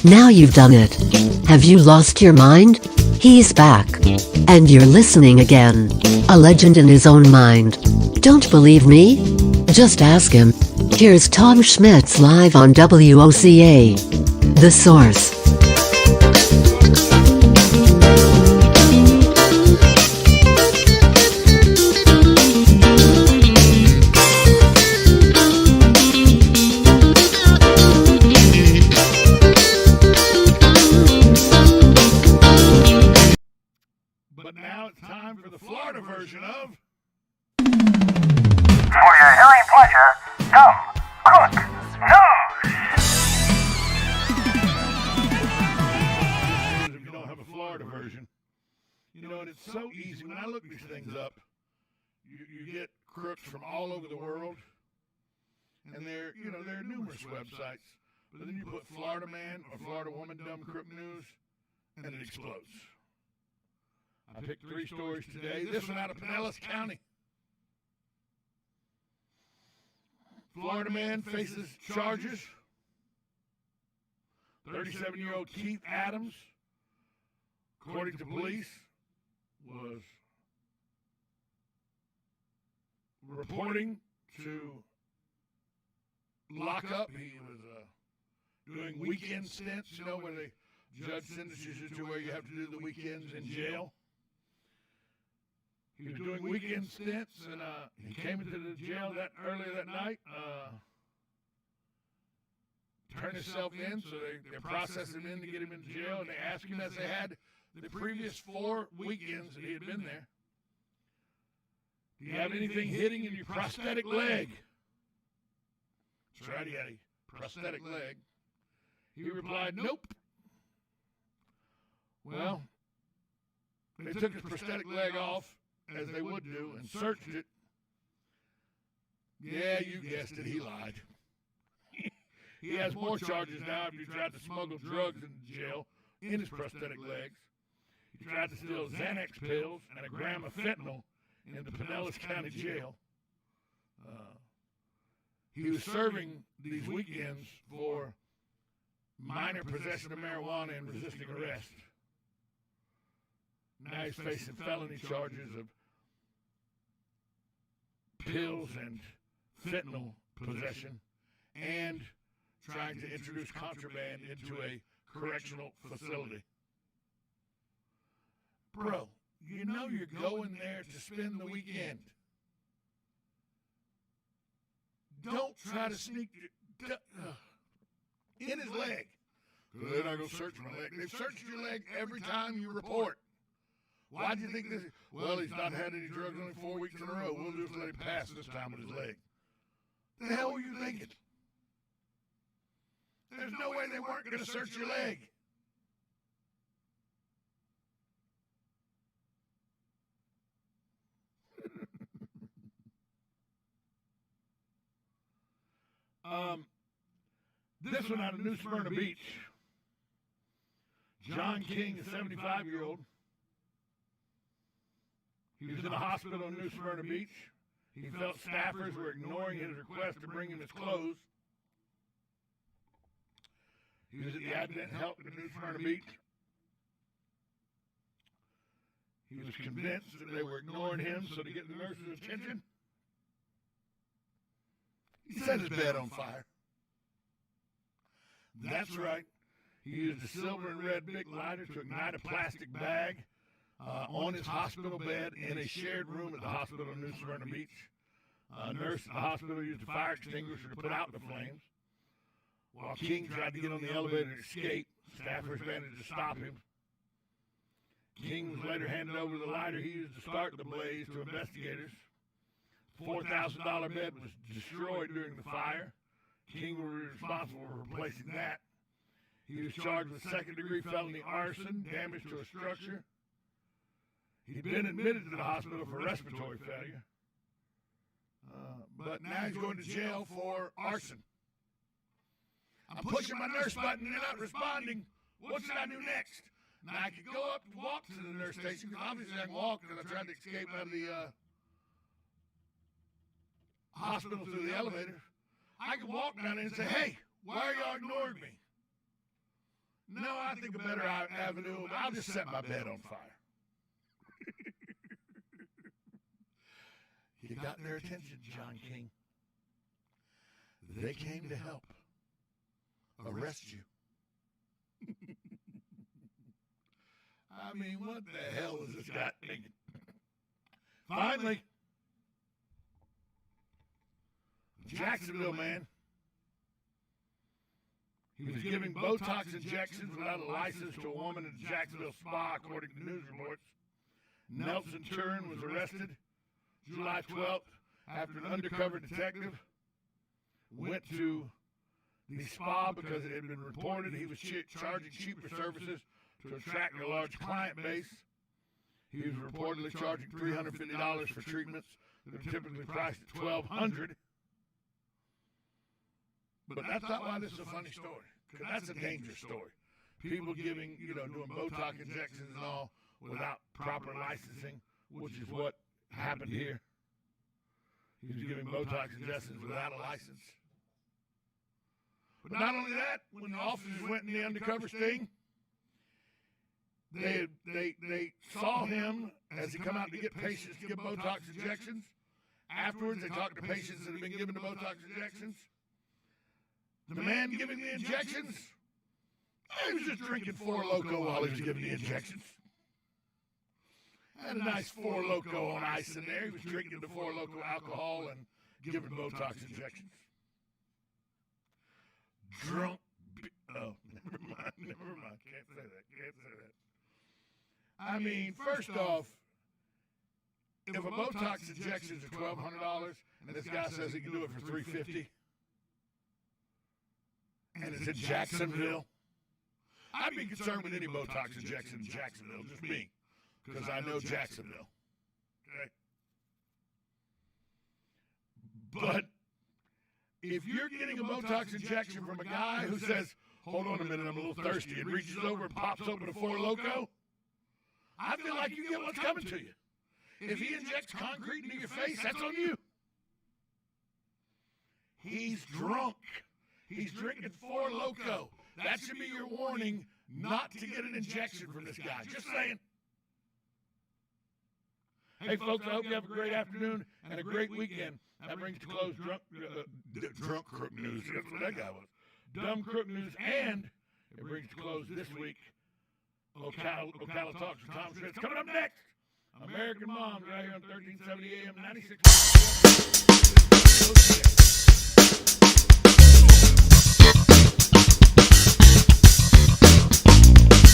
Now you've done it. Have you lost your mind? He's back. And you're listening again. A legend in his own mind. Don't believe me? Just ask him. Here's Tom Schmitz live on WOCA. The Source. But now it's time for the Florida version of... For your hearing pleasure, come, Crook News! If you don't have a Florida version, you know, and it's so easy. When I look these things up, you get crooks from all over the world, and there are numerous websites. But then you put Florida man or Florida woman dumb crook news, and it explodes. I picked 3 stories today. This one out of Pinellas County. Florida man faces charges. 37-year-old Keith Adams, according to police, was reporting to lock up. He was doing weekend stints, where the judge sentences you to where you have to do the weekends in jail. He was doing weekend stints, and he came into the jail earlier that night, turned himself in, so they processed him in to get him into jail, and they asked him, as they had the previous 4 weekends that he had been there, do you have anything hitting in your prosthetic leg? That's right, he had a prosthetic leg. He replied, nope. Well, they took his prosthetic leg off, as they would do, and searched it. Yeah, you guessed it, he lied. He has more charges now after he tried to smuggle drugs into jail in his prosthetic legs. He tried to steal Xanax pills and a gram of fentanyl in the Pinellas County Jail. He was serving these weekends for minor possession of marijuana and resisting arrest. Now he's facing felony charges of pills and fentanyl possession and trying to introduce contraband into a correctional facility. Bro, you're going there to spend the weekend. Don't try to sneak in his leg. They're not going to search my leg. They've searched your leg every time you report. Why do you think this? Well, he's not had any drugs only 4 weeks in a row. We'll just let him pass this time with his leg. The hell were you thinking? There's no way they weren't going to search your leg. This one out of New Smyrna Beach. John King, a 75-year-old. He was in a hospital in New Smyrna Beach. He felt staffers were ignoring his request to bring him his clothes. He was at the Advent Health in New Smyrna Beach. He was convinced that they were ignoring him, so to get the nurse's attention, he set his bed on fire. That's right. He used a silver and red Bic lighter to ignite a plastic bag on his hospital bed in a shared room at the hospital in New Smyrna Beach. A nurse at the hospital used a fire extinguisher to put out the flames. While King tried to get on the elevator and escape, staffers managed to stop him. King was later handed over the lighter he used to start the blaze to investigators. $4,000 bed was destroyed during the fire. King was responsible for replacing that. He was charged with second-degree felony arson, damage to a structure. He'd been admitted to the hospital for respiratory failure. But now he's going to jail for arson. I'm pushing my nurse button and they're not responding. What should I do next? Now, I could go up and walk to the nurse station, because obviously I can walk because I tried to escape out of the hospital through the elevator. I could walk down there and say, hey, why are y'all ignoring me? No, I think a better avenue, I'll just set my bed on fire. You got their attention, John King. They came to help arrest you. I mean, what the hell is this guy thinking? Finally, Jacksonville man. He was giving Botox injections without a license to a woman at a Jacksonville spa, according to news reports. Nelson Turn was arrested July 12th after an undercover detective went to the spa because it had been reported he was charging cheaper services to attract a large client base. He was reportedly charging $350 for treatments that are typically priced at $1,200. But that's not why this is a funny story, because that's a dangerous story. People giving, doing Botox injections and all without proper licensing, which is what happened here. He was giving Botox injections without a license. But not only that, when the officers went in the undercover sting, they saw him as he come out to get patients to give Botox injections. Afterwards, they talked to patients that had been given the Botox injections. The man giving the injections, he was just drinking 4 Loco while he was giving the injections. Had a nice 4 Loco on ice in there. He was drinking the 4 Loco alcohol and giving Botox injections. Drunk. Oh, never mind. Can't say that. I mean, first off, if a Botox injection is $1,200 and this guy says he can do it for $350, and it's in Jacksonville, I'd be concerned with any Botox injection in Jacksonville, just me, because I know Jacksonville. Okay? But if you're getting a Botox injection from a guy who says, hold on a minute, I'm a little thirsty, and reaches over and pops open a 4 Loco, I feel like you get what's coming to you. If he injects concrete into your face, that's on you. He's drunk. He's drinking 4 Loco. That should be your warning not to get an injection from this guy. Just saying. Hey, folks, I hope you have a great afternoon and a great weekend. That brings to close Drunk Crook News. That's what that guy was. Dumb Crook News. And it brings to close this week Ocala Talks with Tom Schmitz. Coming up next, American Moms right here on 1370 AM 96.